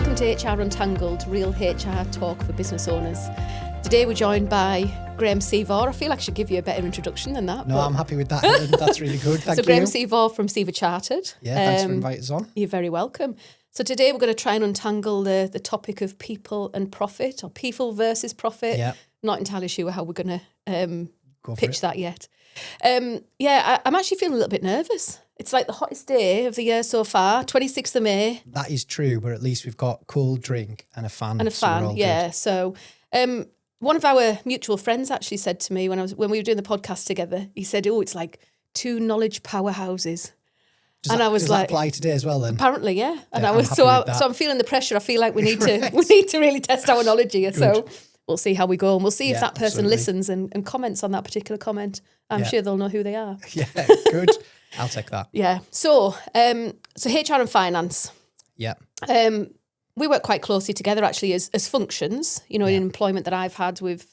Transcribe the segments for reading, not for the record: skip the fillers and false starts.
Welcome to HR Untangled, real HR talk for business owners. Today we're joined by Graeme Seavor. I feel like I should give you a better introduction than that. No, I'm happy with that, Helen. That's really good. Thank you. So Graeme Seavor from Seavor Chartered. Yeah, thanks for inviting us on. You're very welcome. So today we're going to try and untangle the topic of people and profit, or people versus profit. Yeah. Not entirely sure how we're going to pitch that yet. I'm actually feeling a little bit nervous. It's like the hottest day of the year so far, 26th of May. That is true, but at least we've got cold drink and a fan. And a fan, yeah. Good. So one of our mutual friends actually said to me when we were doing the podcast together, he said, "Oh, it's like two knowledge powerhouses." Does that apply today as well then? Apparently, yeah. And yeah, I'm feeling the pressure. I feel like we need to really test our knowledge here. Good. So we'll see how we go, and we'll see if that person listens and comments on that particular comment. I'm sure they'll know who they are. Yeah, good. I'll take that. Yeah. So HR and finance. Yeah. We work quite closely together actually as functions. In employment that I've had with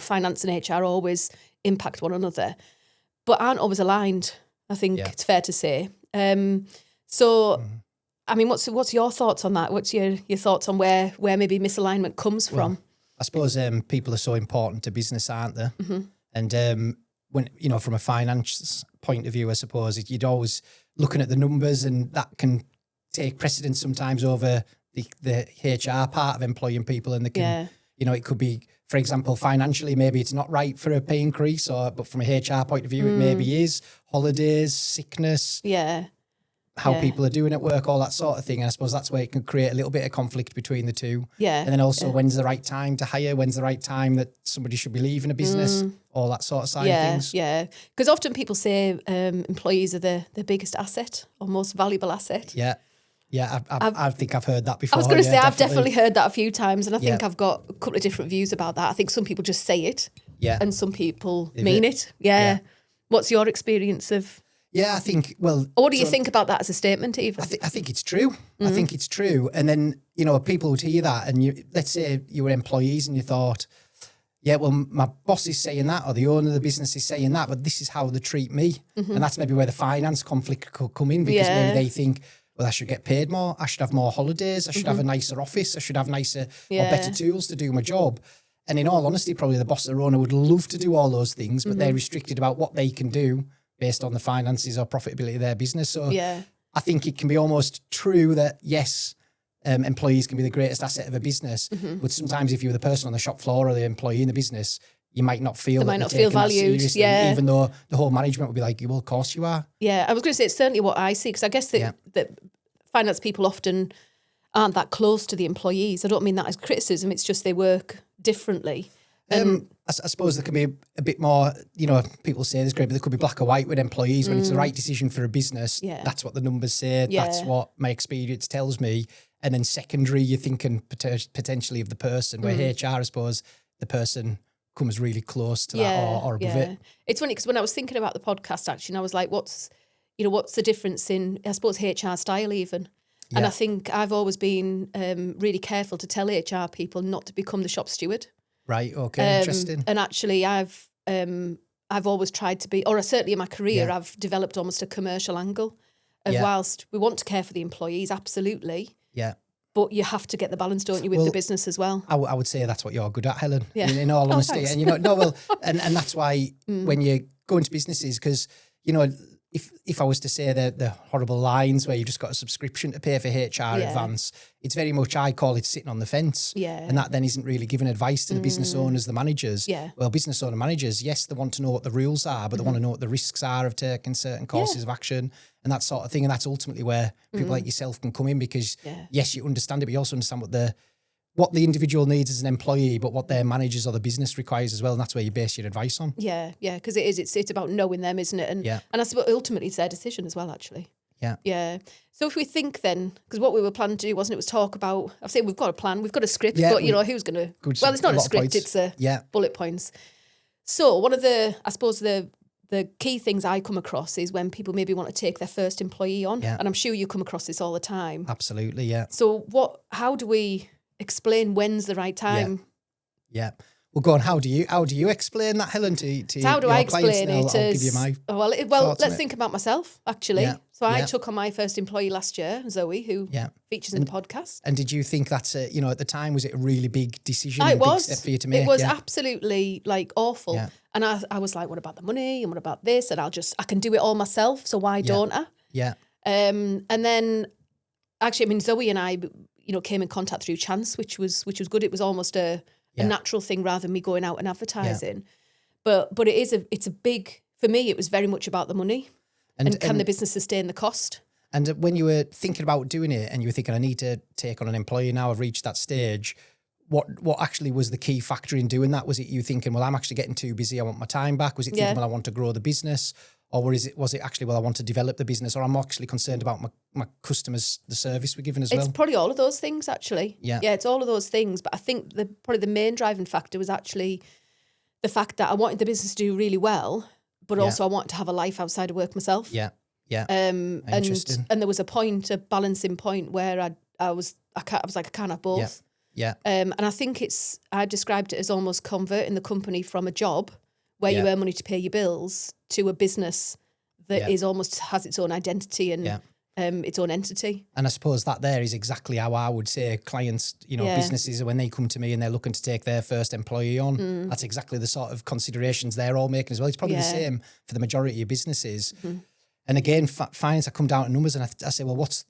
finance and HR always impact one another, but aren't always aligned. I think it's fair to say. I mean, what's your thoughts on that? What's your thoughts on where maybe misalignment comes from? I suppose people are so important to business, aren't they? Mm-hmm. And when from a finance point of view, I suppose you'd always looking at the numbers, and that can take precedence sometimes over the HR part of employing people, and they can, it could be, for example, financially, maybe it's not right for a pay increase, but from a HR point of view, it maybe is. Holidays, sickness, how people are doing at work, all that sort of thing. And I suppose that's where it can create a little bit of conflict between the two. Yeah. And then also when's the right time to hire, when's the right time that somebody should be leaving a business, all that sort of side of things. Yeah, because often people say employees are the biggest asset or most valuable asset. Yeah. Yeah, I think I've heard that before. I was going to say, I've definitely heard that a few times, and I think I've got a couple of different views about that. I think some people just say it, and some people mean it. Yeah. What's your experience of... Yeah, I think, well... Or what do you think about that as a statement, even? I think it's true. Mm-hmm. I think it's true. And then, people would hear that, and let's say you were employees and you thought, yeah, well, my boss is saying that, or the owner of the business is saying that, but this is how they treat me. Mm-hmm. And that's maybe where the finance conflict could come in, because maybe they think, well, I should get paid more, I should have more holidays, I should have a nicer office, I should have nicer or better tools to do my job. And in all honesty, probably the boss or owner would love to do all those things, but they're restricted about what they can do based on the finances or profitability of their business. So I think it can be almost true that, yes, employees can be the greatest asset of a business, but sometimes if you're the person on the shop floor or the employee in the business, you might not feel valued. Yeah. Even though the whole management would be like, well, of course you are. Yeah, I was going to say it's certainly what I see, because I guess that finance people often aren't that close to the employees. I don't mean that as criticism, it's just they work differently. I suppose there can be a bit more, people say this great, but there could be black or white with employees. When it's the right decision for a business, that's what the numbers say, that's what my experience tells me. And then secondary, you're thinking potentially of the person, where HR, I suppose, the person comes really close to that or above it. It's funny because when I was thinking about the podcast, actually, and I was like, what's the difference in, I suppose, HR style even? Yeah. And I think I've always been really careful to tell HR people not to become the shop steward. Right. Okay. Interesting. And actually, I've always tried to be, or certainly in my career, I've developed almost a commercial angle of whilst we want to care for the employees, absolutely. Yeah. But you have to get the balance, don't you, with the business as well? I would say that's what you're good at, Helen. Yeah. In all honesty, and and that's why when you go into businesses, because if I was to say the horrible lines where you just got a subscription to pay for HR advance, it's very much, I call it sitting on the fence. Yeah. And that then isn't really giving advice to the business owners, the managers. Yeah. Well, business owner managers, yes, they want to know what the rules are, but they want to know what the risks are of taking certain courses of action and that sort of thing. And that's ultimately where people like yourself can come in, because yes, you understand it, but you also understand what the individual needs as an employee, but what their managers or the business requires as well. And that's where you base your advice on. Yeah, because it's about knowing them, isn't it? And I suppose ultimately it's their decision as well, actually. Yeah. Yeah. So if we think then, because what we were planning to do, wasn't it, was talk about, I've said we've got a plan, we've got a script, but who's going to, well, it's not a script, it's bullet points. So one of the, I suppose the key things I come across is when people maybe want to take their first employee on. Yeah. And I'm sure you come across this all the time. Absolutely, yeah. So how do we explain when's the right time? Yeah. Well, go on. How do you explain that, Helen, to so how do your I clients? explain it? I'll give you my well, let's think about myself, actually. Yeah. So I took on my first employee last year, Zoe, who features in the podcast. And did you think that's at the time, was it a really big decision? It was. Big step for you to make? It was absolutely like awful. Yeah. And I was like, what about the money? And what about this? And I can do it all myself. So why don't I? Yeah. And then actually, I mean, Zoe and I, came in contact through chance, which was good. It was almost a natural thing rather than me going out and advertising. Yeah. But it's a big, for me, it was very much about the money. And can the business sustain the cost? And when you were thinking about doing it and you were thinking, I need to take on an employee now, I've reached that stage, what actually was the key factor in doing that? Was it you thinking, well, I'm actually getting too busy, I want my time back? Was it thinking, well, I want to grow the business? Or was it actually, well, I want to develop the business? Or I'm actually concerned about my customers, the service we're giving as well? It's probably all of those things, actually. Yeah, it's all of those things. But I think probably the main driving factor was actually the fact that I wanted the business to do really well, but also I wanted to have a life outside of work myself. Yeah. Yeah. Interesting. And there was a balancing point where I was like, I can't have both. Yeah. And I think I described it as almost converting the company from a job where you earn money to pay your bills to a business that is almost has its own identity and its own entity. And I suppose that there is exactly how I would say clients, businesses, when they come to me and they're looking to take their first employee on, that's exactly the sort of considerations they're all making as well. It's probably the same for the majority of businesses. Mm-hmm. And again, finance, I come down to numbers and I say, well, what's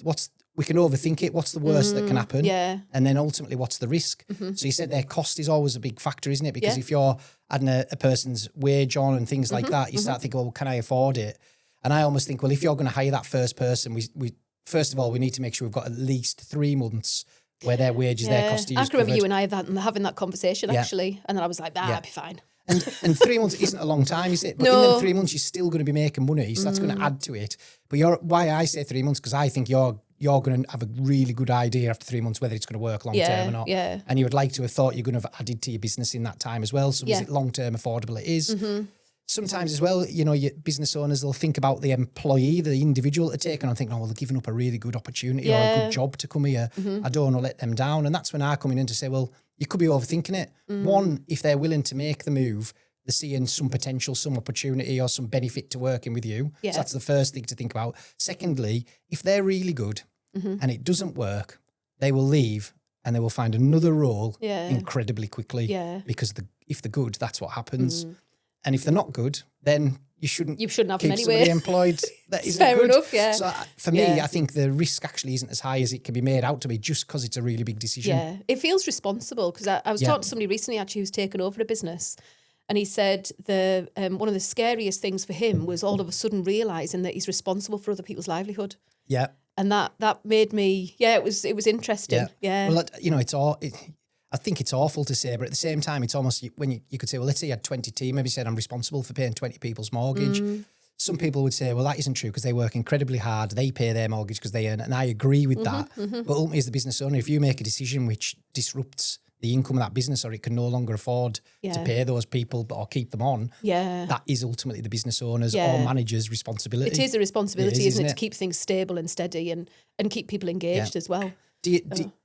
we can overthink it. What's the worst that can happen? Yeah. And then ultimately, what's the risk? Mm-hmm. So you said their cost is always a big factor, isn't it? Because if you're adding a person's wage on and things like that, you start thinking, well, can I afford it? And I almost think, well, if you're going to hire that first person, we first of all, we need to make sure we've got at least 3 months where their wages, their cost is I can remember you and I having that conversation, actually. And then I was like, that'd be fine. And 3 months isn't a long time, is it? But in them 3 months, you're still going to be making money, so that's going to add to it. But why I say 3 months, because I think you're going to have a really good idea after 3 months whether it's going to work long term or not. Yeah. And you would like to have thought you're going to have added to your business in that time as well. So is it long term affordable? It is. Mm-hmm. Sometimes as well, your business owners, they'll think about the employee, the individual to take on and think, oh, well, they're giving up a really good opportunity or a good job to come here. Mm-hmm. I don't want to let them down. And that's when I come in to say, well, you could be overthinking it. Mm-hmm. One, if they're willing to make the move, they're seeing some potential, some opportunity or some benefit to working with you. Yeah. So that's the first thing to think about. Secondly, if they're really good and it doesn't work, they will leave and they will find another role incredibly quickly. Yeah. Because if they're good, that's what happens. Mm. And if they're not good, then you shouldn't have them anyway. Somebody employed that isn't fair good. Enough, yeah. So for me, I think the risk actually isn't as high as it can be made out to be just because it's a really big decision. Yeah, it feels responsible because I was talking to somebody recently actually who's taken over a business. And he said one of the scariest things for him was all of a sudden realising that he's responsible for other people's livelihood. Yeah. And that made me, it was interesting. Yeah. Well, I think it's awful to say, but at the same time, it's almost when you could say, well, let's say you had 20 team, maybe said I'm responsible for paying 20 people's mortgage. Mm. Some people would say, well, that isn't true because they work incredibly hard. They pay their mortgage because they earn it. And I agree with that. Mm-hmm. But ultimately, as the business owner, if you make a decision which disrupts the income of that business or it can no longer afford to pay those people or keep them on, that is ultimately the business owner's or manager's responsibility. It is a responsibility, isn't it, to keep things stable and steady and keep people engaged as well.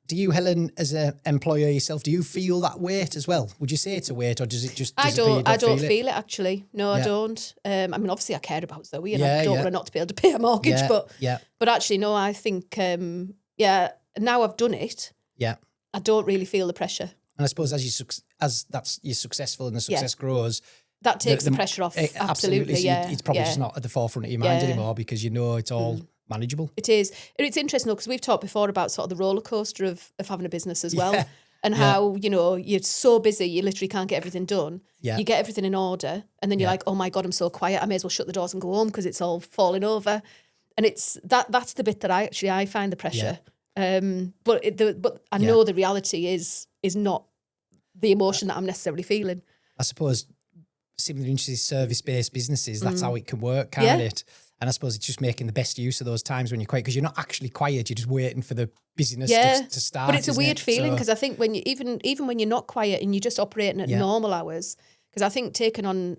Do you, Helen, as an employer yourself, do you feel that weight as well? Would you say it's a weight or does it just disappear? I don't feel it actually. No, I don't. I mean, obviously I care about Zoe and I don't want her not to be able to pay a mortgage, but actually, no, I think, now I've done it, I don't really feel the pressure. And I suppose as you're successful and the success grows, that takes the pressure off. Absolutely, so it's probably just not at the forefront of your mind anymore because it's all manageable. It is. And it's interesting though because we've talked before about sort of the roller coaster of having a business as well, and how you're so busy you literally can't get everything done. Yeah. You get everything in order, and then you're like, oh my god, I'm so quiet. I may as well shut the doors and go home because it's all falling over. And it's that's the bit that I find the pressure. But I know the reality is not the emotion that I'm necessarily feeling. I suppose similar to service-based businesses, that's how it can work, can't it? And I suppose it's just making the best use of those times when you're quiet because you're not actually quiet, you're just waiting for the busyness to start. But it's a weird feeling because I think when you even when you're not quiet and you're just operating at normal hours, because I think taking on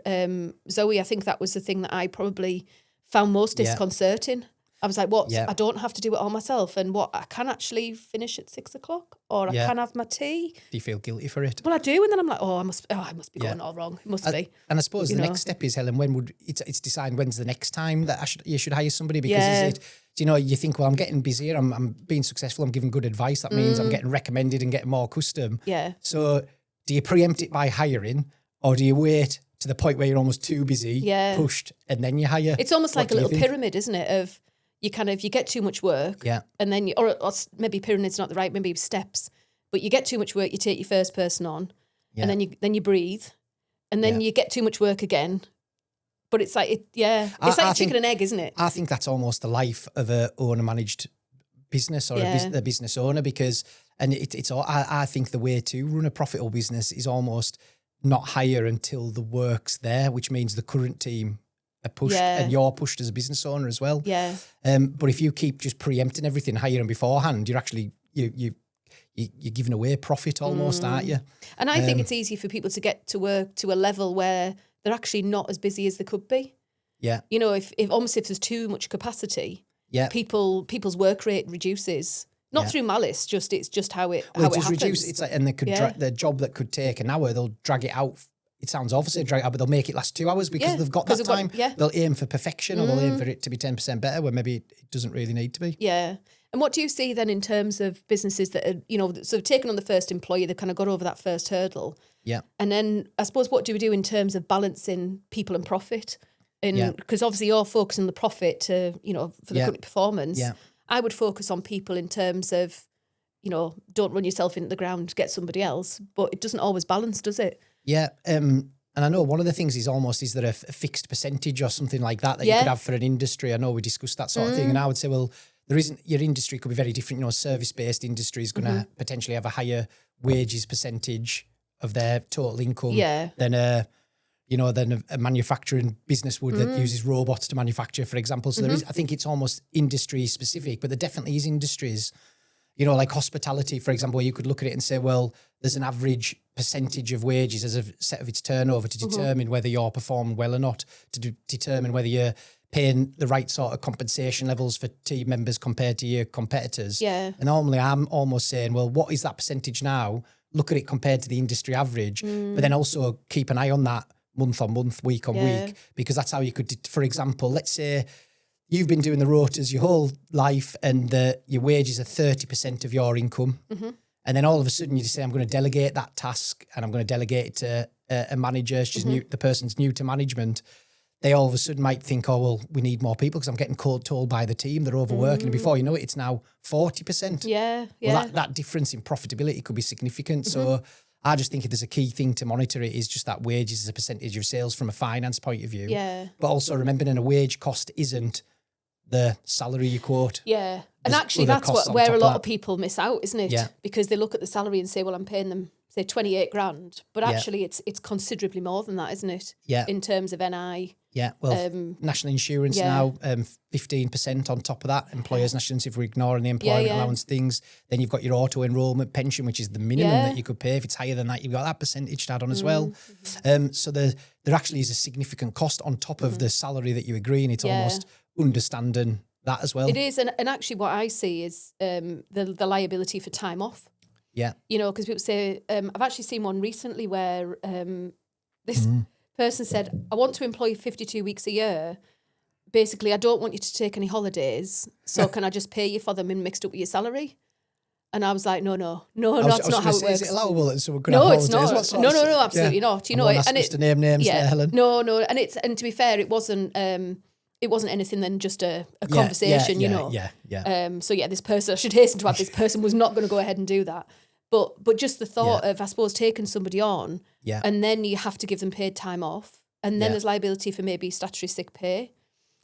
Zoe, I think that was the thing that I probably found most disconcerting. I was like, I don't have to do it all myself, and I can actually finish at 6 o'clock, or I can have my tea. Do you feel guilty for it? Well, I do, and then I'm like, I must be going all wrong. It must be. And I suppose the next step is, Helen, it's deciding when's the next time that you should hire somebody, because you think, well, I'm getting busier, I'm being successful, I'm giving good advice. That means I'm getting recommended and getting more custom. Yeah. So do you preempt it by hiring, or do you wait to the point where you're almost too busy, pushed, and then you hire? It's almost like a little pyramid, isn't it? Of you get too much work, and then or maybe pyramid's not the right, maybe steps, but you get too much work, you take your first person on, and then you breathe, and then you get too much work again. But it's like it's like chicken and egg, isn't it? I think that's almost the life of a owner managed business, or a business owner, because I think the way to run a profitable business is almost not hire until the work's there, which means the current team are pushed and you're pushed as a business owner as well. Yeah. But if you keep just preempting everything, hiring beforehand, you're actually you're giving away profit almost, aren't you? And I think it's easy for people to get to work to a level where they're actually not as busy as they could be. Yeah. You know, if there's too much capacity, people's work rate reduces. Not through malice, it's just how it happens. Reduce. It's like, and they could the job that could take an hour, they'll drag it out. It sounds obviously drag it out, but they'll make it last 2 hours because they've got that time. They'll aim for perfection, or they'll aim for it to be 10% better, where maybe it doesn't really need to be. Yeah. And what do you see then in terms of businesses that are, sort of taken on the first employee, they've kind of got over that first hurdle? Yeah. And then I suppose, what do we do in terms of balancing people and profit? Because obviously you're focusing on the profit to, for the company performance. Yeah. I would focus on people in terms of, don't run yourself into the ground, get somebody else. But it doesn't always balance, does it? Yeah. And I know one of the things is there a fixed percentage or something like that you could have for an industry? I know we discussed that sort of thing. And I would say, well, there isn't, your industry could be very different. service-based industry is going to potentially have a higher wages percentage of their total income than a manufacturing business would that uses robots to manufacture, for example. So there is, I think it's almost industry specific, but there definitely is industries, like hospitality, for example, where you could look at it and say, well, there's an average percentage of wages as a set of its turnover to determine whether you're performing well or not, to determine whether you're paying the right sort of compensation levels for team members compared to your competitors. Yeah. And normally I'm almost saying, well, what is that percentage now? Look at it compared to the industry average, but then also keep an eye on that month on month, week on week, because that's how you could, for example, let's say you've been doing the rotas your whole life and your wages are 30% of your income. And then all of a sudden you just say, I'm going to delegate that task and I'm going to delegate it to a manager. She's new, the person's new to management. They all of a sudden might think, oh, well, we need more people because I'm getting told by the team they're overworking. And before you know it, it's now 40%. Yeah. Well, that difference in profitability could be significant. So I just think if there's a key thing to monitor, it is just that wages as a percentage of sales from a finance point of view. Yeah. But also remembering a wage cost isn't the salary you quote. Yeah. And actually that's where a lot of people miss out, isn't it? Yeah. Because they look at the salary and say, well, I'm paying them, say, 28 grand. But actually it's considerably more than that, isn't it? Yeah. In terms of NI. Yeah. Well, national insurance now, 15% on top of that. Employers' national insurance, if we're ignoring the employment allowance things. Then you've got your auto enrolment pension, which is the minimum that you could pay. If it's higher than that, you've got that percentage to add on as well. So there actually is a significant cost on top of the salary that you agree, and it's almost understanding that as well. It is, and actually what I see is the liability for time off. Yeah. Because people say, I've actually seen one recently where this person said, I want to employ 52 weeks a year. Basically, I don't want you to take any holidays, so can I just pay you for them and mixed up with your salary? And I was like, no, that's not how it works. Is it allowable? So we're no, it's not. No, absolutely not. You know, and it's to name names there, Helen. No, and to be fair, it wasn't anything than just a conversation, you know. So this person, I should hasten to add, this person was not going to go ahead and do that. But just the thought of, I suppose, taking somebody on, and then you have to give them paid time off, and then there's liability for maybe statutory sick pay.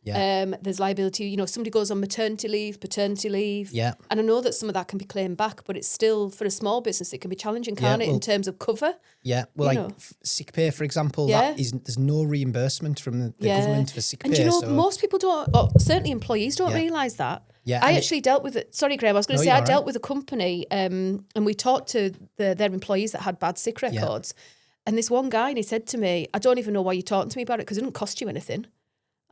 Yeah. There's liability, somebody goes on maternity leave, paternity leave. Yeah. And I know that some of that can be claimed back, but it's still, for a small business, it can be challenging, can't it, in terms of cover? Yeah. Well, sick pay, for example, there's no reimbursement from the government for sick pay. And most people don't, or certainly employees don't realise that. Yeah, I actually dealt with it. Sorry, Graeme, I was going to say I dealt with a company and we talked to their employees that had bad sick records. And this one guy, and he said to me, I don't even know why you're talking to me about it because it didn't cost you anything.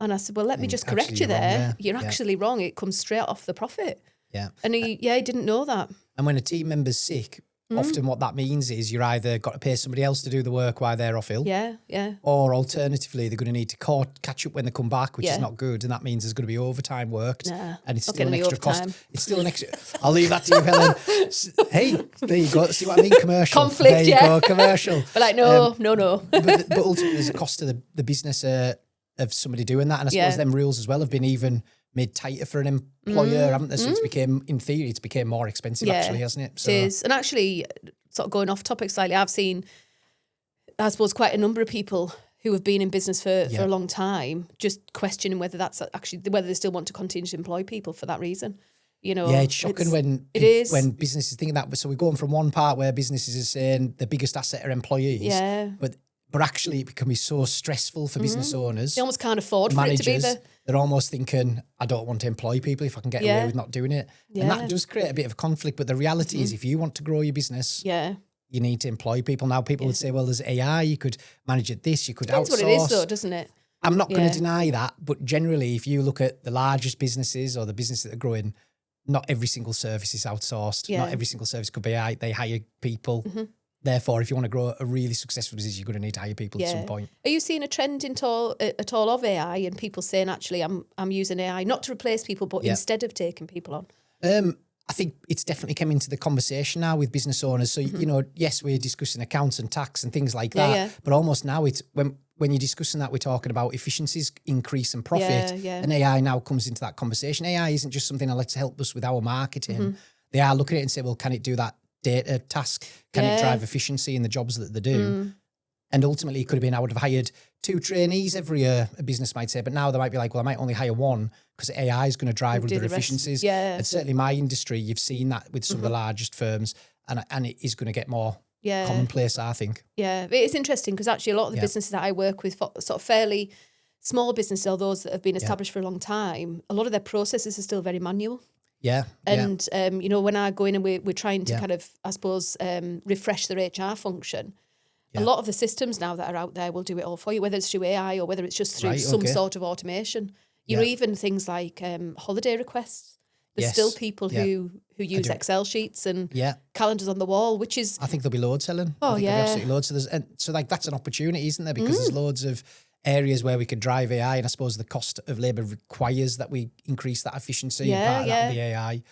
And I said, well, let me just correct you there. You're actually wrong. It comes straight off the profit. Yeah. And he didn't know that. And when a team member's sick, often what that means is you're either got to pay somebody else to do the work while they're off ill. Yeah, yeah. Or alternatively, they're going to need to catch up when they come back, which is not good. And that means there's going to be overtime worked. Nah, and it's still an extra cost. It's still an extra. I'll leave that to you, Helen. Hey, there you go. See what I mean? Commercial. Conflict, there you go, commercial. But like, no. But ultimately, there's a cost to the business of somebody doing that. And I suppose them rules as well have been even made tighter for an employer, haven't they? So in theory, it's became more expensive actually, hasn't it? So. It is. And actually, sort of going off topic slightly, I've seen, I suppose, quite a number of people who have been in business for a long time just questioning whether that's actually, whether they still want to continue to employ people for that reason. You know, it's shocking when businesses think that. So we're going from one part where businesses are saying the biggest asset are employees, but actually it can be so stressful for business owners. They almost can't afford for it to be there. They're almost thinking, I don't want to employ people if I can get away with not doing it. And that does create a bit of a conflict. But the reality is, if you want to grow your business, you need to employ people. Now, people would say, well, there's AI, you could manage it this, you could outsource. That's what it is, though, doesn't it? I'm not going to deny that. But generally, if you look at the largest businesses or the businesses that are growing, not every single service is outsourced. Not every single service could be AI. They hire people. Therefore, if you want to grow a really successful business, you're going to need to hire people at some point. Are you seeing a trend at all of AI and people saying, actually, I'm using AI not to replace people, but instead of taking people on? I think it's definitely come into the conversation now with business owners. So, you know, yes, we're discussing accounts and tax and things like that. But almost now it's when you're discussing that, we're talking about efficiencies, increase and profit. And AI now comes into that conversation. AI isn't just something that lets help us with our marketing. They are looking at it and say, well, can it do that data task? Can it drive efficiency in the jobs that they do? And ultimately, it could have been, I would have hired 2 trainees every year, a business might say, but now they might be like, well, I might only hire 1 because AI is going to drive other efficiencies. And certainly my industry, you've seen that with some of the largest firms, and it is going to get more commonplace, I think. Yeah, it's interesting because actually a lot of the businesses that I work with, sort of fairly small businesses, or those that have been established for a long time, a lot of their processes are still very manual. And you know, when I go in and we're trying to kind of, I suppose, refresh their HR function, a lot of the systems now that are out there will do it all for you, whether it's through AI or whether it's just through some sort of automation. You know, even things like holiday requests. There's still people who use Excel sheets and calendars on the wall, which is... I think there'll be loads, Helen. I think there'll be absolutely loads. So like that's an opportunity, isn't there? Because there's loads of areas where we could drive AI, and I suppose the cost of labour requires that we increase that efficiency. And part of that will be AI.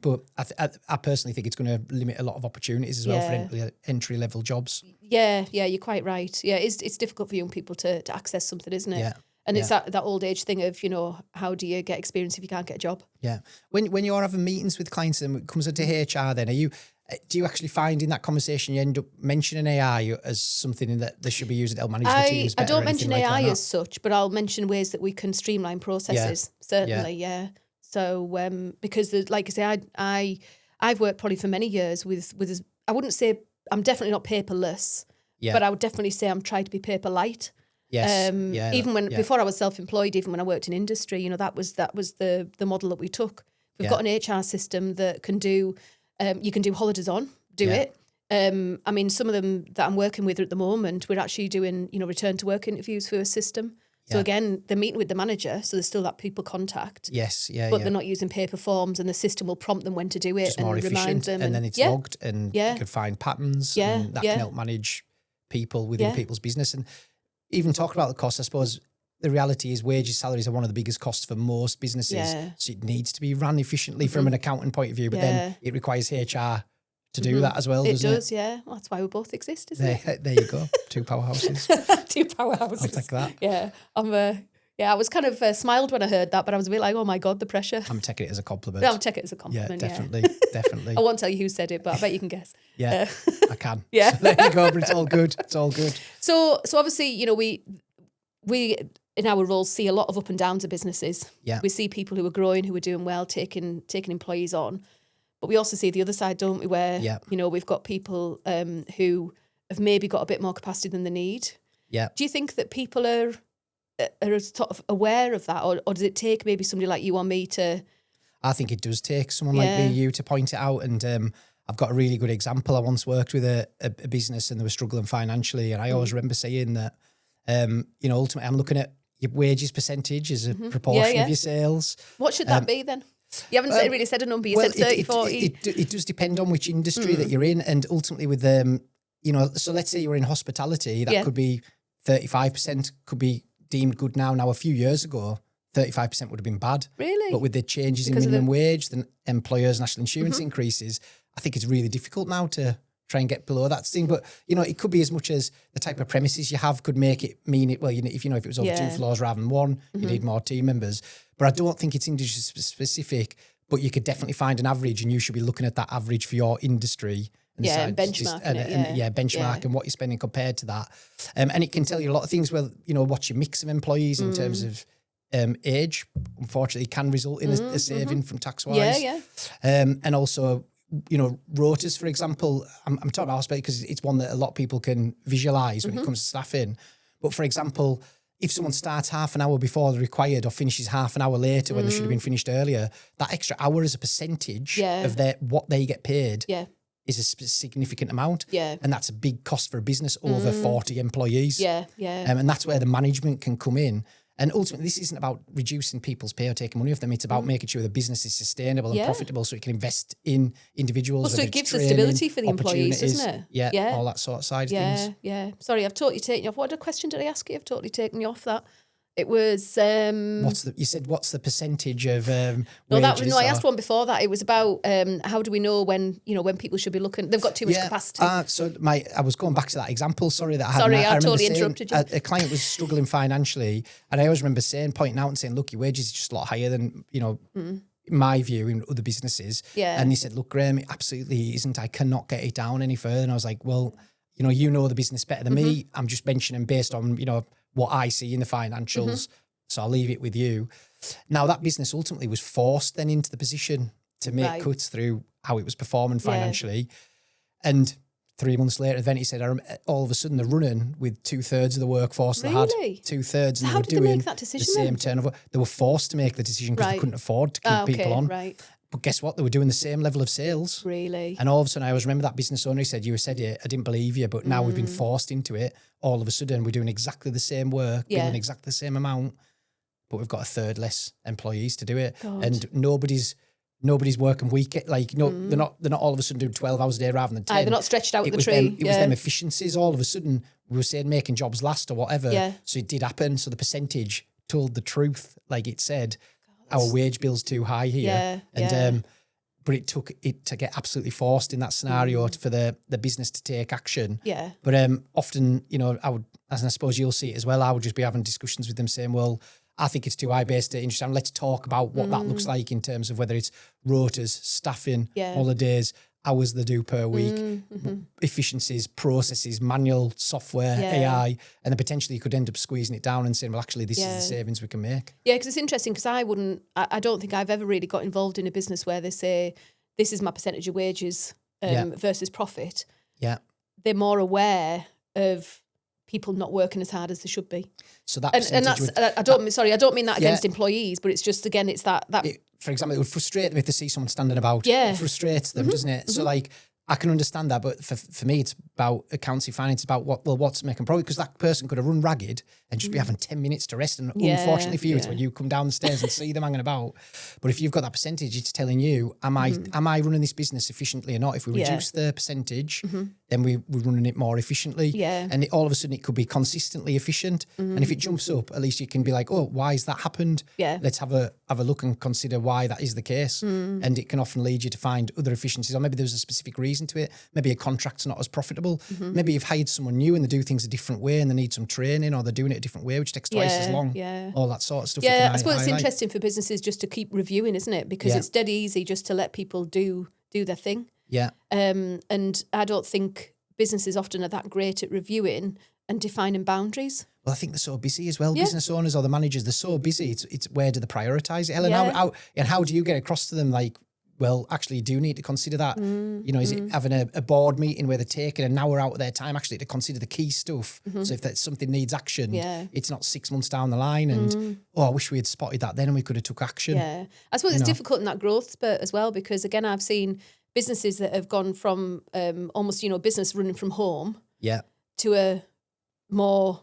But I personally think it's going to limit a lot of opportunities as well for entry-level jobs. Yeah, you're quite right. Yeah, it's difficult for young people to access something, isn't it? And it's that old age thing of, you know, how do you get experience if you can't get a job? Yeah. When you're having meetings with clients and it comes into HR, then do you actually find in that conversation you end up mentioning AI as something that they should be using to help manage the teams better? I don't mention AI as such, but I'll mention ways that we can streamline processes. Certainly, So because like I say, I've worked probably for many years with I wouldn't say I'm definitely not paperless, but I would definitely say I'm trying to be paper light. Even when before I was self-employed, even when I worked in industry, you know, that was the model that we took. We've got an HR system that can do you can do holidays on, it. I mean, some of them that I'm working with at the moment, we're actually doing, you know, return to work interviews through a system. So again, they're meeting with the manager, so there's still that people contact. But they're not using paper forms, and the system will prompt them when to do it. Just more efficient, and then it's logged, and you can find patterns, and that can help manage people within people's business. And even talking about the cost, I suppose the reality is wages, salaries are one of the biggest costs for most businesses. So it needs to be run efficiently from an accounting point of view, but then it requires HR to do that as well, doesn't it? It does, yeah. Well, that's why we both exist, isn't it? There you go. 2 powerhouses. 2 powerhouses. I'll take that. Yeah. I was kind of smiled when I heard that, but I was a bit like, oh my God, the pressure. I'm taking it as a compliment. I'll take it as a compliment, definitely. I won't tell you who said it, but I bet you can guess. I can. So there you go, but it's all good. It's all good. So obviously, you know, we in our roles see a lot of up and downs of businesses. We see people who are growing, who are doing well, taking employees on. But we also see the other side, don't we, where, you know, we've got people who have maybe got a bit more capacity than they need. Do you think that people are sort of aware of that, or does it take maybe somebody like you or me to... I think it does take someone like me, you, to point it out. And I've got a really good example. I once worked with a business and they were struggling financially. And I always remember saying that, you know, ultimately I'm looking at your wages percentage as a proportion of your sales. What should that be then? You haven't really said a number. You said 30, 40. It does depend on which industry that you're in, and ultimately with so let's say you're in hospitality, that could be 35%, could be deemed good now. Now, a few years ago, 35% would have been bad. Really? But with the changes in minimum wage, the employers' national insurance increases, I think it's really difficult now to try and get below that thing. But, it could be as much as the type of premises you have could make it mean it, well, if it was over 2 floors rather than one, you need more team members. But I don't think it's industry specific, but you could definitely find an average, and you should be looking at that average for your industry. And benchmark benchmark and what you're spending compared to that. And it can tell you a lot of things. Well, what's your mix of employees in terms of age, unfortunately, can result in a saving from tax-wise. And also, rotas, for example, I'm talking about hospitality because it's one that a lot of people can visualise when it comes to staffing. But for example, if someone starts half an hour before the required or finishes half an hour later when they should have been finished earlier, that extra hour as a percentage of what they get paid is a significant amount. And that's a big cost for a business over 40 employees. And that's where the management can come in. And ultimately, this isn't about reducing people's pay or taking money off them. It's about making sure the business is sustainable and profitable so it can invest in individuals. Well, so it gives the stability for the employees, doesn't it? Yeah, all that sort of side of things. Yeah. Sorry, I've totally taken you off. What other question did I ask you? I've totally taken you off that. It was what's the percentage of wages? I asked one before that. It was about how do we know when people should be looking? They've got too much capacity. I was going back to that example. Sorry that I totally interrupted you. A client was struggling financially, and I always remember pointing out and saying, "Look, your wages are just a lot higher than in my view in other businesses." And he said, "Look, Graeme, it absolutely isn't. I cannot get it down any further." And I was like, "Well, you know the business better than me. I'm just mentioning based on what I see in the financials. So I'll leave it with you." Now, that business ultimately was forced then into the position to make cuts through how it was performing financially. And 3 months later, then he said, all of a sudden they're running with 2/3 of the workforce they had. 2/3. So how did they make that decision the same turnover. They were forced to make the decision because they couldn't afford to keep people on. But guess what? They were doing the same level of sales. Really? And all of a sudden, I always remember that business owner, he said, "You said it, I didn't believe you, but now we've been forced into it. All of a sudden, we're doing exactly the same work, billing exactly the same amount, but we've got 1/3 less employees to do it." God. And nobody's working weekend. They're not all of a sudden doing 12 hours a day rather than 10. They're not stretched out the tree. It was them efficiencies. All of a sudden, we were saying making jobs last or whatever. So it did happen. So the percentage told the truth. Like it said, our wage bill's too high here. But it took it to get absolutely forced in that scenario for the business to take action. But often, I would, as I suppose you'll see it as well, I would just be having discussions with them saying, well, I think it's too high based at interest. And let's talk about what that looks like in terms of whether it's rotas, staffing, holidays, hours they do per week, efficiencies, processes, manual software, AI, and then potentially you could end up squeezing it down and saying, well, actually, this is the savings we can make. Yeah, because it's interesting because I don't think I've ever really got involved in a business where they say, this is my percentage of wages versus profit. Yeah. They're more aware of people not working as hard as they should be. So that and that's I don't mean that against employees, but it's just again it's that for example, it would frustrate them if they see someone standing about. It frustrates them, doesn't it? So I can understand that, but for me, it's about accountancy finance, about what's making profit, because that person could have run ragged and just be having 10 minutes to rest. And unfortunately for you, it's when you come down the stairs and see them hanging about. But if you've got that percentage, it's telling you, am I running this business efficiently or not? If we reduce the percentage, then we're running it more efficiently. And all of a sudden, it could be consistently efficient. And if it jumps up, at least you can be like, oh, why has that happened? Let's have a look and consider why that is the case. And it can often lead you to find other efficiencies, or maybe there's a specific reason to it. Maybe a contract's not as profitable. Maybe you've hired someone new and they do things a different way and they need some training, or they're doing it a different way, which takes twice as long. All that sort of stuff. I suppose it's interesting for businesses just to keep reviewing, isn't it? Because it's dead easy just to let people do their thing. And I don't think businesses often are that great at reviewing and defining boundaries. Well, I think they're so busy as well. Business owners or the managers, they're so busy. It's where do they prioritise it? Helen, how do you get across to them, like, well, actually, you do need to consider that. Is it having a board meeting where they're taking an hour out of their time actually to consider the key stuff? So if that something needs action, it's not 6 months down the line and, I wish we had spotted that then and we could have took action. I suppose it's difficult in that growth spurt as well, because again, I've seen businesses that have gone from almost, business running from home to a more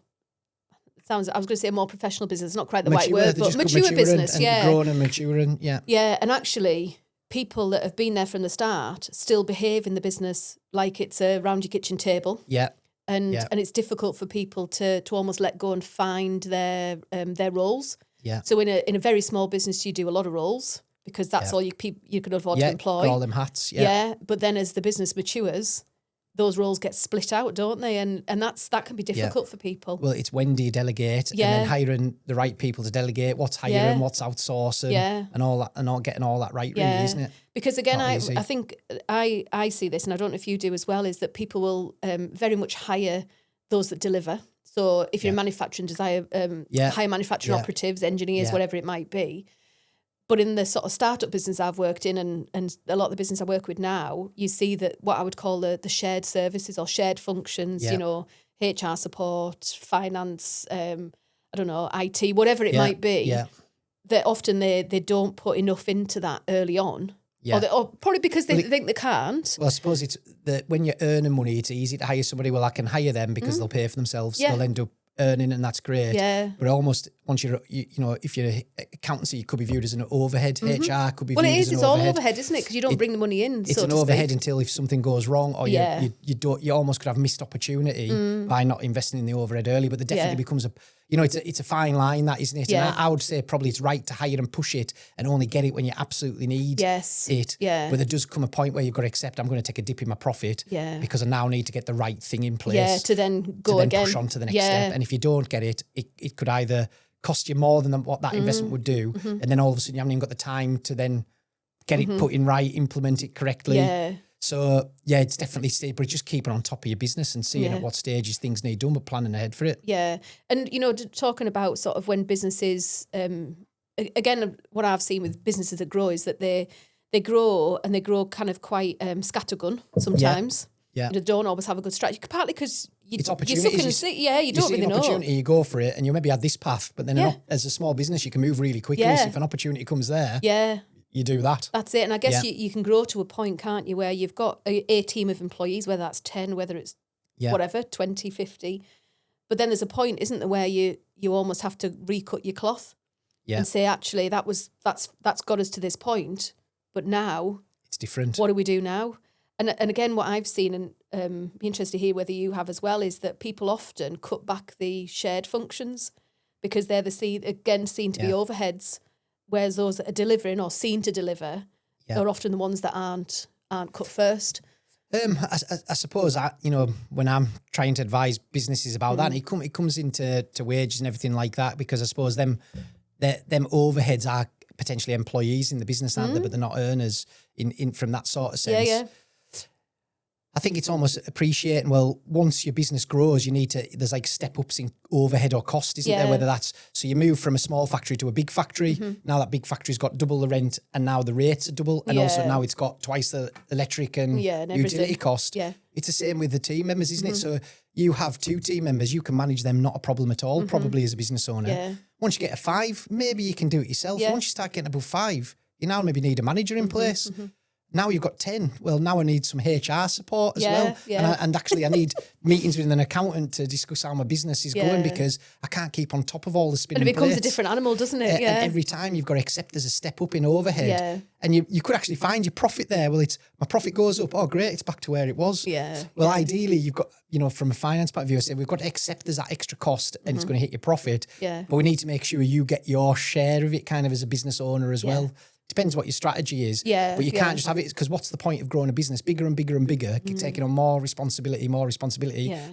sounds, I was going to say a more professional business, not quite the mature, right word, but mature business. And grown and maturing, yeah. Yeah, and actually people that have been there from the start still behave in the business like it's around your kitchen table. Yeah. And it's difficult for people to almost let go and find their roles. Yeah. So in a very small business, you do a lot of roles because that's all you can afford to employ. All them hats. Yeah. But then as the business matures, those roles get split out, don't they? And that can be difficult for people. Well, it's when do you delegate, and then hiring the right people to delegate. What's hiring, what's outsourcing, and all that, and not getting all that right, really, isn't it? Because again, I think I see this, and I don't know if you do as well, is that people will very much hire those that deliver. So if you're a manufacturing hire manufacturing operatives, engineers, whatever it might be. But in the sort of startup business I've worked in and a lot of the business I work with now, you see that what I would call the shared services or shared functions, you know, HR support, finance, I don't know, IT, whatever it might be, that often they don't put enough into that early on. Yeah. Or probably because they think they can't. Well, I suppose it's that when you're earning money, it's easy to hire somebody. Well, I can hire them because they'll pay for themselves. Yeah. They'll end up earning, and that's great. Yeah. But almost once you know, if you're accountancy, it could be viewed as an overhead. HR could be viewed as an overhead. Well, it is. It's all overhead, isn't it? Because you don't bring the money in. It's an overhead until if something goes wrong, or you almost could have missed opportunity by not investing in the overhead early. But there definitely becomes it's a fine line, that, isn't it? Yeah. And I would say probably it's right to hire and push it and only get it when you absolutely need it. Yeah. But there does come a point where you've got to accept, I'm going to take a dip in my profit because I now need to get the right thing in place. Yeah, to then go again. Push on to the next step. And if you don't get it, it could either cost you more than what that investment would do, and then all of a sudden you haven't even got the time to then get it put in right, implement it correctly. Yeah. So, it's definitely but it's just keeping on top of your business and seeing at what stages things need done, but planning ahead for it. Yeah. And, talking about sort of when businesses, again, what I've seen with businesses that grow is that they grow and they grow kind of quite scattergun sometimes. Yeah. They don't always have a good strategy, partly because it's opportunities. You don't really know. Opportunity, you go for it, and you maybe had this path, but then as a small business, you can move really quickly. So if an opportunity comes there, you do that. That's it. And I guess you can grow to a point, can't you, where you've got a team of employees, whether that's 10, whether it's whatever, 20, 50. But then there's a point, isn't there, where you almost have to recut your cloth and say, actually, that's got us to this point, but now it's different. What do we do now? And again, what I've seen, and be interested to hear whether you have as well, is that people often cut back the shared functions because they're seen to be overheads. Whereas those that are delivering or seen to deliver are often the ones that aren't cut first. I suppose when I'm trying to advise businesses about that, it comes into wages and everything like that, because I suppose them overheads are potentially employees in the business, aren't they? But they're not earners in from that sort of sense. Yeah. I think it's almost appreciating, well, once your business grows, there's like step ups in overhead or cost, isn't there? Whether that's, so you move from a small factory to a big factory. Now that big factory's got double the rent, and now the rates are double. And also now it's got twice the electric and utility cost. Yeah. It's the same with the team members, isn't it? So you have 2 team members, you can manage them, not a problem at all, probably as a business owner. Yeah. Once you get a 5, maybe you can do it yourself. Yeah. Once you start getting above 5, you now maybe need a manager in place. Now you've got 10. Well, now I need some HR support as well. Yeah. And actually I need meetings with an accountant to discuss how my business is going, because I can't keep on top of all the spinning plates. And it becomes a different animal, doesn't it? And every time you've got to accept there's a step up in overhead. Yeah. And you could actually find your profit there. Well, my profit goes up. Oh, great. It's back to where it was. Yeah. Well, ideally you've got, from a finance point of view, I say we've got to accept there's that extra cost and it's going to hit your profit. Yeah. But we need to make sure you get your share of it kind of as a business owner as well. Depends what your strategy is. Yeah. But you can't just have it, because what's the point of growing a business bigger and bigger and bigger, taking on more responsibility,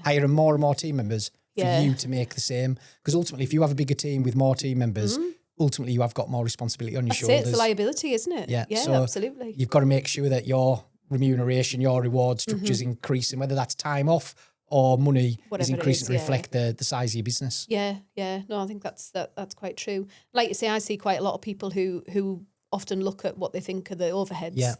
hiring more and more team members for you to make the same? Because ultimately, if you have a bigger team with more team members, ultimately you have got more responsibility on your shoulders. It's a liability, isn't it? Yeah, so absolutely. You've got to make sure that your remuneration, your reward structure is increasing, whether that's time off or money is increasing to reflect the size of your business. Yeah. No, I think that's quite true. Like you say, I see quite a lot of people who often look at what they think are the overheads. Yeah.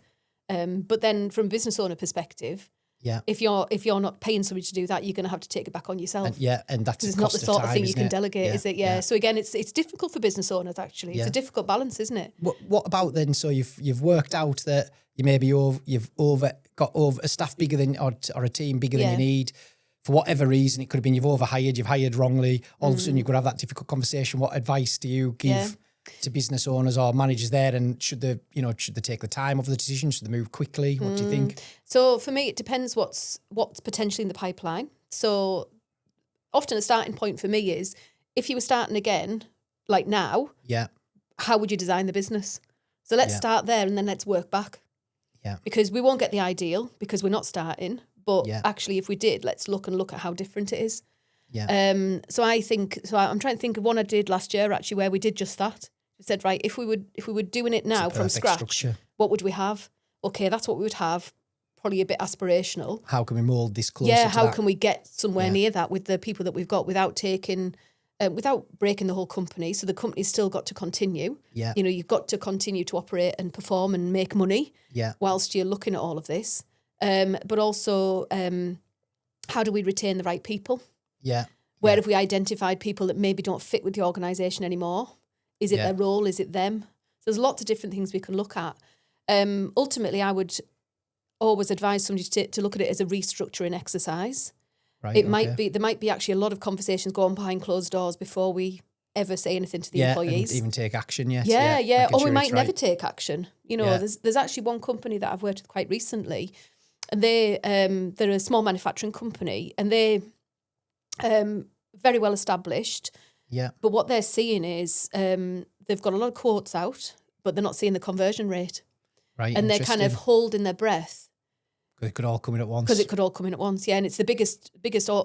But then from a business owner perspective, if you're not paying somebody to do that, you're going to have to take it back on yourself. And that's it's not the sort of thing you can delegate, is it? Yeah. So again, it's difficult for business owners actually. It's a difficult balance, isn't it? What about then? So you've worked out that you maybe got a staff bigger than or a team bigger than you need. for whatever reason, it could have been you've overhired, you've hired wrongly, all of a sudden you could have that difficult conversation. What advice do you give to business owners or managers there? And should they take the time of the decision? Should they move quickly? What do you think? So for me, it depends what's potentially in the pipeline. So often a starting point for me is, if you were starting again, like now, how would you design the business? So let's start there and then let's work back. Yeah. Because we won't get the ideal because we're not starting. But actually, if we did, let's look at how different it is. Yeah. So I'm trying to think of one I did last year, actually, where we did just that. We said, right, if we were doing it now from scratch, structure. What would we have? Okay, that's what we would have. Probably a bit aspirational. How can we mould this closer? Yeah, how can we get somewhere near that with the people that we've got without breaking the whole company? So the company's still got to continue. Yeah. You know, you've got to continue to operate and perform and make money. Yeah. Whilst you're looking at all of this. But also, how do we retain the right people? Yeah. Where have we identified people that maybe don't fit with the organisation anymore? Is it their role? Is it them? So there's lots of different things we can look at. Ultimately, I would always advise somebody to look at it as a restructuring exercise. Right. There might be actually a lot of conversations going behind closed doors before we ever say anything to the employees. And even take action yet. Yeah. Or we might never take action. You know, there's actually one company that I've worked with quite recently. And they're a small manufacturing company, and they're very well established. Yeah. But what they're seeing is they've got a lot of quotes out, but they're not seeing the conversion rate. Right. And they're kind of holding their breath. Because it could all come in at once. Yeah. And it's the biggest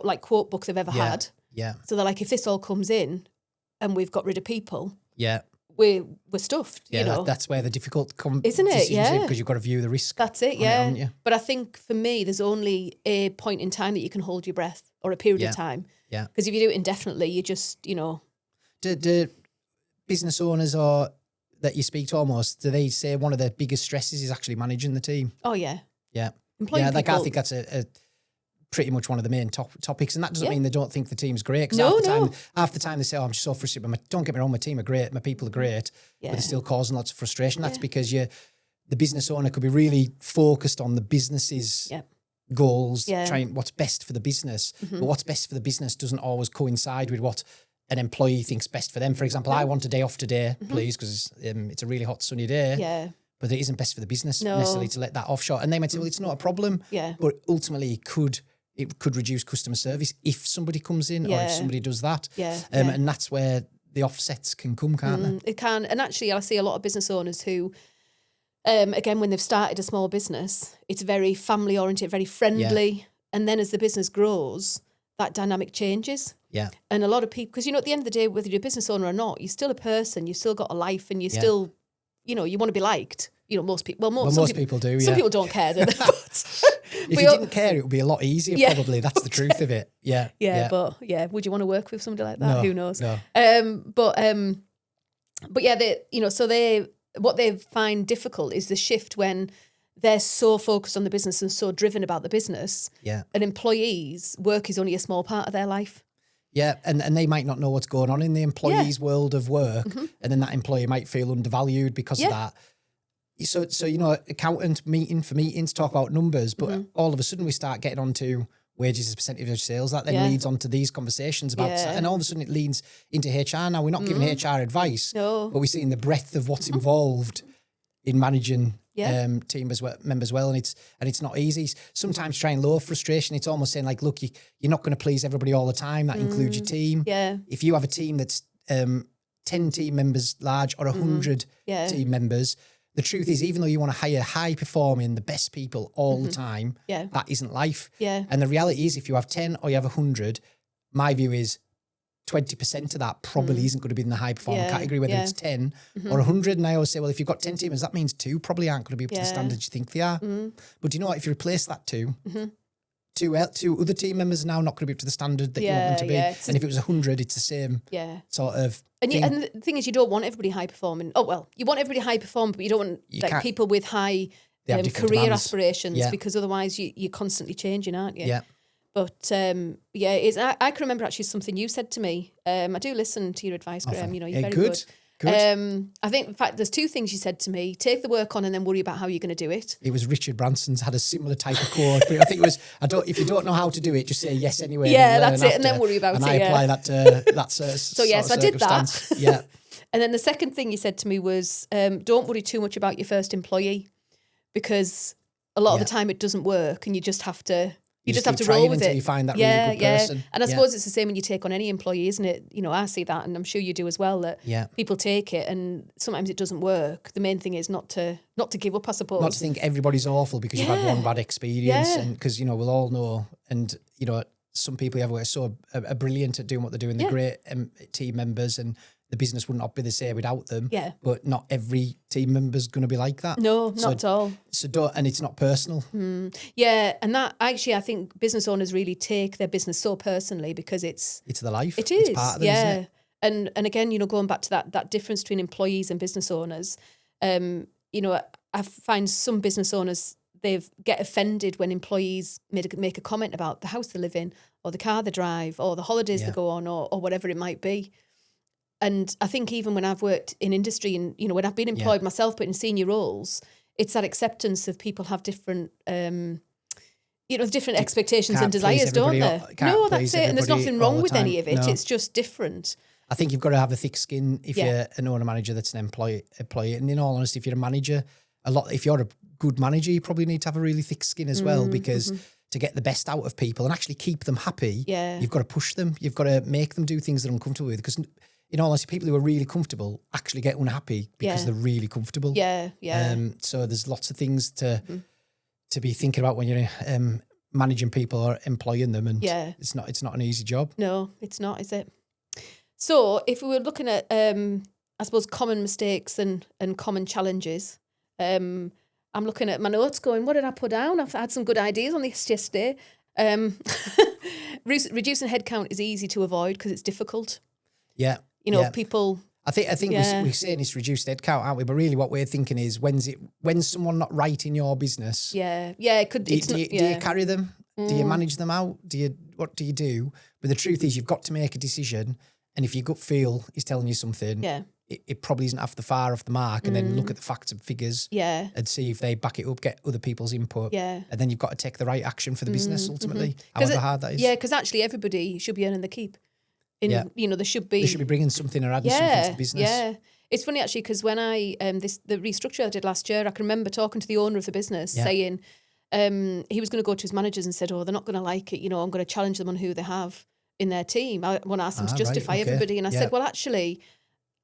like quote book they've ever had. Yeah. So they're like, if this all comes in and we've got rid of people. Yeah. We're stuffed. Yeah, you know? That's where the difficult isn't it? Yeah, because you've got to view the risk. That's it. Yeah, but I think for me, there's only a point in time that you can hold your breath, or a period of time. Yeah, because if you do it indefinitely, you just Do business owners or that you speak to almost, do they say one of their biggest stresses is actually managing the team? Oh yeah. Yeah. Employing people. I think that's a pretty much one of the main topics, and that doesn't mean they don't think the team's great. Because half the time they say, "Oh, I'm just so frustrated." But don't get me wrong, my team are great, my people are great, but they're still causing lots of frustration. That's because the business owner could be really focused on the business's goals, trying what's best for the business. But what's best for the business doesn't always coincide with what an employee thinks best for them. For example, I want a day off today, please, because it's a really hot sunny day. Yeah. But it isn't best for the business necessarily to let that offshore. And they might say, well, it's not a problem. Yeah. But ultimately it could reduce customer service if somebody comes in or if somebody does that. Yeah. And that's where the offsets can come, can't they? It can. And actually, I see a lot of business owners who, again, when they've started a small business, it's very family oriented, very friendly. Yeah. And then as the business grows, that dynamic changes. Yeah. And a lot of people, because, at the end of the day, whether you're a business owner or not, you're still a person, you've still got a life, and you still, you want to be liked. Most people. Well, most people do. Some people don't care. But if you didn't care, it would be a lot easier. Probably that's the truth of it. Yeah. But would you want to work with somebody like that? No, who knows? No. But yeah, what they find difficult is the shift when they're so focused on the business and so driven about the business. Yeah. And employees' work is only a small part of their life. Yeah, and they might not know what's going on in the employee's world of work, and then that employee might feel undervalued because of that. So accountant meetings talk about numbers, but all of a sudden we start getting onto wages as a percentage of sales. That then leads on to these conversations about, and all of a sudden it leads into HR. Now we're not giving HR advice, but we're seeing the breadth of what's involved in managing team members well, and it's not easy. Sometimes trying low frustration. It's almost saying like, look, you're not going to please everybody all the time. That includes your team. Yeah. If you have a team that's 10 team members large or 100 team members, the truth is, even though you want to hire high performing, the best people all the time, that isn't life. Yeah. And the reality is, if you have 10 or you have 100, my view is 20% of that probably isn't going to be in the high performing category, whether it's 10 or 100. And I always say, well, if you've got 10 teams, that means 2 probably aren't going to be up to the standards you think they are. But do you know what? If you replace that 2 other team members are now not going to be up to the standard that you want them to be. And if it was 100, it's the same sort of thing. And the thing is, you don't want everybody high performing. Oh, well, you want everybody high performing, but you don't want people with high career aspirations, because otherwise you're constantly changing, aren't you? Yeah. But I can remember actually something you said to me. I do listen to your advice, Graeme. You're very good. Good. I think, in fact, there's two things you said to me. Take the work on and then worry about how you're going to do it. It was Richard Branson's had a similar type of quote. But I think it was, if you don't know how to do it, just say yes anyway. Yeah, that's it. And then worry about it. And I apply that to that So yes, I did that. Yeah. And then the second thing you said to me was, don't worry too much about your first employee, because a lot of the time it doesn't work and you just have to... You just have to roll with it. You find that really good person. And I suppose it's the same when you take on any employee, isn't it? You know, I see that, and I'm sure you do as well, that people take it and sometimes it doesn't work. The main thing is not to give up, I suppose. Not to think everybody's awful because you've had one bad experience. And because, you know, we'll all know, and, you know, some people you have are brilliant at doing what they're doing. They're great team members, and the business would not be the same without them. Yeah. But not every team member's going to be like that. No, not at all. So and it's not personal. Yeah. And that actually, I think business owners really take their business so personally because it's their life. It is. It's part of them, isn't it? And again, you know, going back to that difference between employees and business owners, you know, I find some business owners, they get offended when employees make a comment about the house they live in or the car they drive or the holidays they go on or whatever it might be. And I think even when I've worked in industry and, you know, when I've been employed myself, but in senior roles, it's that acceptance of people have different, you know, different expectations and desires, don't they? No, that's it. And there's nothing wrong with any of it. No. It's just different. I think you've got to have a thick skin if you're an owner manager that's an employee. And in all honesty, if you're a manager, if you're a good manager, you probably need to have a really thick skin as well, because to get the best out of people and actually keep them happy, you've got to push them. You've got to make them do things they're uncomfortable with, because in all honesty, people who are really comfortable actually get unhappy because they're really comfortable. So there's lots of things to be thinking about when you're managing people or employing them, and it's not an easy job. No, it's not, is it? So if we were looking at, I suppose, common mistakes and common challenges, I'm looking at my notes going, what did I put down? I've had some good ideas on this yesterday. Reducing headcount is easy to avoid because it's difficult. Yeah. You know, people... I think we're saying it's reduced headcount, aren't we? But really what we're thinking is, when's someone not right in your business? Yeah, it could... Do you carry them? Do you manage them out? What do you do? But the truth is, you've got to make a decision, and if your gut feel is telling you something, it probably isn't far off the mark, and then look at the facts and figures and see if they back it up, get other people's input, and then you've got to take the right action for the business ultimately, however hard that is. Yeah, because actually everybody should be earning the keep. You know, they should be bringing something or adding something to the business. Yeah, it's funny actually, because when I the restructure I did last year, I can remember talking to the owner of the business saying he was going to go to his managers and said, "Oh, they're not going to like it. You know, I'm going to challenge them on who they have in their team. I want to ask them to justify everybody." And I said, "Well, actually,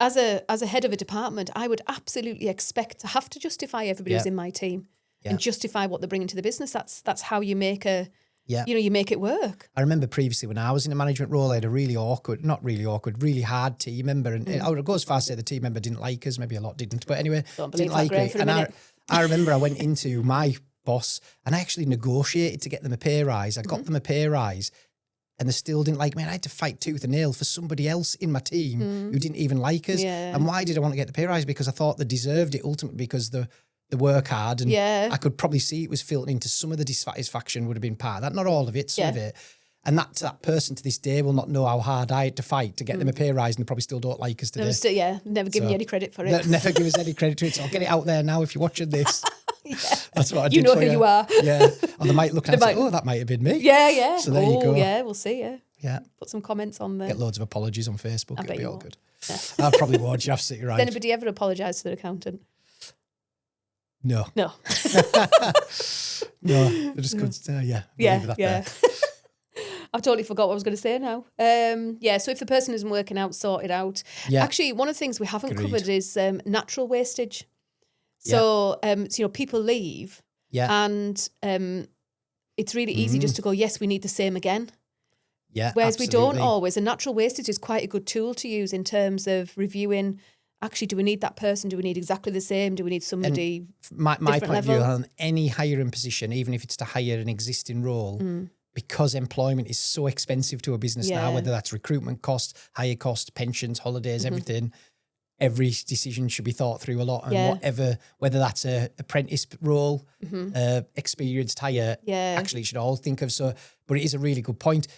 as a head of a department, I would absolutely expect to have to justify everybody who's in my team and justify what they're bringing to the business. That's how you make you know, you make it work." I remember previously when I was in a management role, I had a really hard team member. And I would go as far as to say the team member didn't like us. Maybe a lot didn't. But anyway, didn't like it. And I remember I went into my boss and I actually negotiated to get them a pay rise. I got them a pay rise and they still didn't like me. And I had to fight tooth and nail for somebody else in my team who didn't even like us. And why did I want to get the pay rise? Because I thought they deserved it ultimately, because the work hard, and I could probably see it was filtering into some of the dissatisfaction would have been part of that, not all of it, some of it. And that person to this day will not know how hard I had to fight to get them a pay rise, and they probably still don't like us today. Never giving you any credit for it. Never give us any credit to it. So I'll get it out there now if you're watching this. That's what I did. You know who you are. Yeah. Or they might look and say, "Oh, that might have been me." Yeah. So there you go. Yeah, we'll see. Yeah. Put some comments on there. Get loads of apologies on Facebook. It'll be all good. Yeah. I probably won't. You're absolutely right. Has anybody ever apologised to their accountant? No. No. No. They just could. Leave that there. I've totally forgot what I was going to say now. So if the person isn't working out, sort it out. Yeah. Actually, one of the things we haven't covered is natural wastage. So, you know, people leave and it's really easy just to go, yes, we need the same again. Yeah, whereas we don't always. And natural wastage is quite a good tool to use in terms of reviewing, actually, do we need that person? Do we need exactly the same? Do we need somebody my point of view on any hiring position, even if it's to hire an existing role, because employment is so expensive to a business now, whether that's recruitment costs, hire costs, pensions, holidays, everything, every decision should be thought through a lot. And whether that's a apprentice role, experienced hire, actually should all think of. So, but it is a really good point.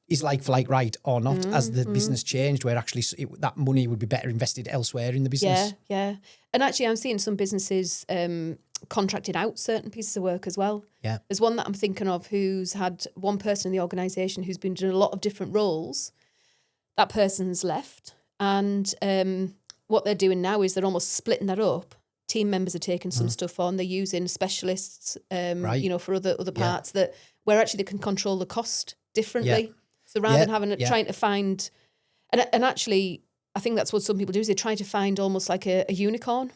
is like for like right or not? As the business changed, where actually that money would be better invested elsewhere in the business? Yeah. And actually, I'm seeing some businesses contracted out certain pieces of work as well. Yeah. There's one that I'm thinking of who's had one person in the organisation who's been doing a lot of different roles. That person's left, and what they're doing now is they're almost splitting that up. Team members are taking some stuff on. They're using specialists, for other parts that where actually they can control the cost differently. Yeah. So rather than having trying to find, and actually, I think that's what some people do is they try to find almost like a unicorn.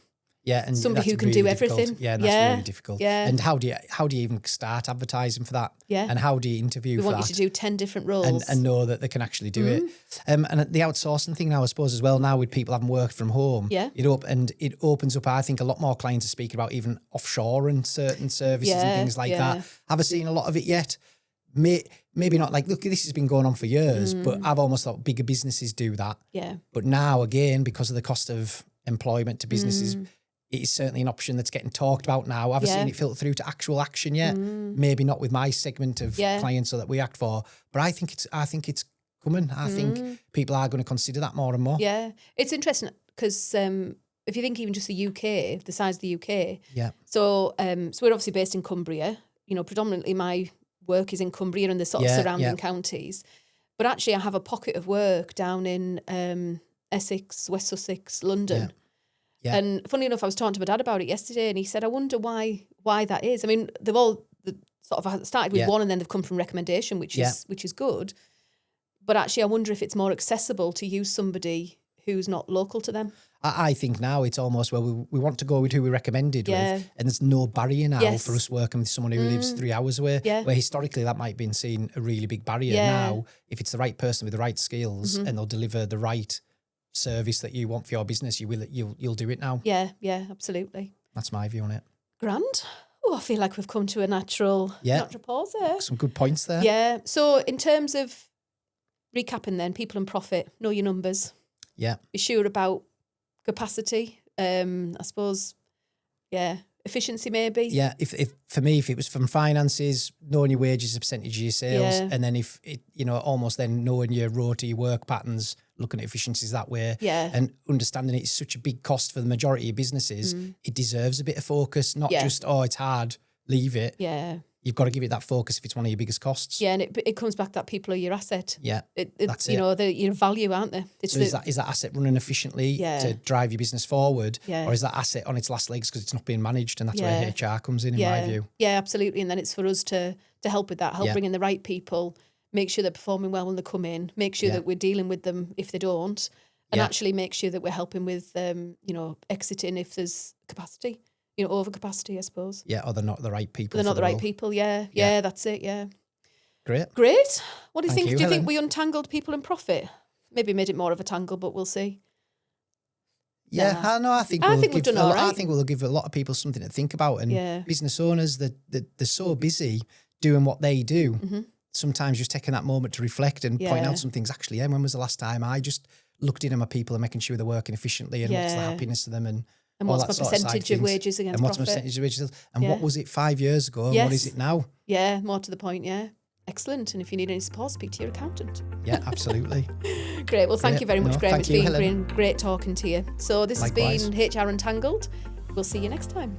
Yeah, and somebody who can really do everything. Difficult. Yeah, and that's really difficult. Yeah. And how do you even start advertising for that? Yeah. And how do you interview for that? We want you to do 10 different roles. And know that they can actually do it. And the outsourcing thing now, I suppose, as well, now with people having worked from home, it opens up, I think, a lot more clients are speaking about even offshore and certain services and things like that. Have I seen a lot of it yet? Maybe not. Like, look, this has been going on for years, but I've almost thought bigger businesses do that. Yeah. But now, again, because of the cost of employment to businesses, it is certainly an option that's getting talked about now. I've seen it filter through to actual action yet. Maybe not with my segment of clients that we act for, but I think it's coming. I think people are going to consider that more and more. Yeah, it's interesting because if you think even just the UK, the size of the UK. Yeah. So we're obviously based in Cumbria. You know, predominantly my work is in Cumbria and the sort of surrounding counties. But actually, I have a pocket of work down in Essex, West Sussex, London. Yeah. And funny enough, I was talking to my dad about it yesterday, and he said, "I wonder why that is." I mean, they've all sort of started with one, and then they've come from recommendation, which is good. But actually, I wonder if it's more accessible to use somebody who's not local to them. I think now it's almost we want to go with who we recommended with, and there's no barrier now for us working with someone who lives 3 hours away. Yeah. Where historically that might have been seen a really big barrier. Yeah. Now, if it's the right person with the right skills and they'll deliver the right service that you want for your business, you'll do it now. Yeah, absolutely. That's my view on it. Grand. Oh, I feel like we've come to a natural pause there. Some good points there. Yeah. So in terms of recapping then, people and profit, know your numbers. Yeah. Be sure about capacity. I suppose, efficiency maybe. Yeah, if for me, if it was from finances, knowing your wages as a percentage of your sales, and then if it, almost then knowing your rota, your work patterns, looking at efficiencies that way, and understanding it's such a big cost for the majority of businesses, it deserves a bit of focus, not just, it's hard, leave it. Yeah. You've got to give it that focus if it's one of your biggest costs. Yeah, and it comes back that people are your asset. Yeah, that's it. They're your value, aren't they? So is that asset running efficiently to drive your business forward? Yeah. Or is that asset on its last legs because it's not being managed? And that's where HR comes in my view. Yeah, absolutely. And then it's for us to help with that, bring in the right people, make sure they're performing well when they come in, make sure that we're dealing with them if they don't, and actually make sure that we're helping with, exiting if there's capacity. Overcapacity, I suppose. Yeah, or they're not the right people. They're not the right people, yeah, that's it, yeah. Great. What do you think? Do you think we untangled people and profit? Maybe made it more of a tangle, but we'll see. Yeah, I think we've done all right. I think we'll give a lot of people something to think about. And business owners, they're so busy doing what they do. Mm-hmm. Sometimes just taking that moment to reflect and point out some things. Actually, when was the last time I just looked in at my people and making sure they're working efficiently and what's the happiness of them and what's my percentage of wages against profit? And what's my percentage of wages? And what was it 5 years ago? And what is it now? Yeah, more to the point, Excellent. And if you need any support, speak to your accountant. Yeah, absolutely. Great. Well, thank you very much, Graeme. It's been great talking to you. So this has been HR Untangled. We'll see you next time.